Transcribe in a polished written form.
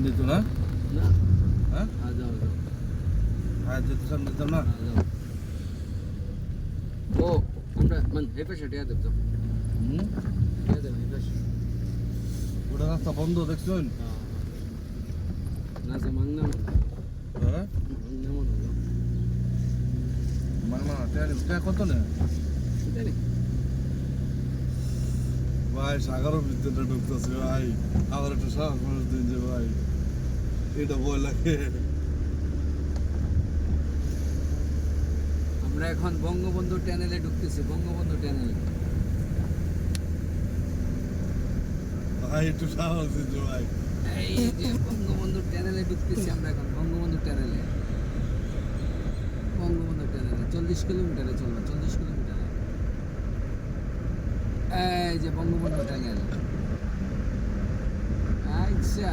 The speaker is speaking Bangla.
দিত না না হ্যাঁ যাও যাও হায়াত যেতে সামনে দিতাম না যাও ও আমরা মানে এই পাশে টিয়া দেব যাও হুম টিয়া দেব এই পাশে ওটা রাস্তা বন্ধ দেখছেন না যে মাংনা হ্যাঁ মাংনা মনে হলো মাংনা কত না এটাই ভাই সাগরও ভিতরে ঢুকতেছে ভাই আমার একটা সাহস মানুষ দিন যে ভাই এটা ভয় লাগে আমরা এখন বঙ্গবন্ধু ট্যানেলে ঢুকতেছি বঙ্গবন্ধু ট্যানেলে ভাই একটু সাহস দিন যে ভাই এই যে বঙ্গবন্ধু ট্যানেলে ঢুকতেছি আমরা এখন বঙ্গবন্ধু ট্যানেলে 40 কিলোমিটারে চলবে 40 কিলোমিটারে এই যে বঙ্গবন্ধু ট্যানেল আচ্ছা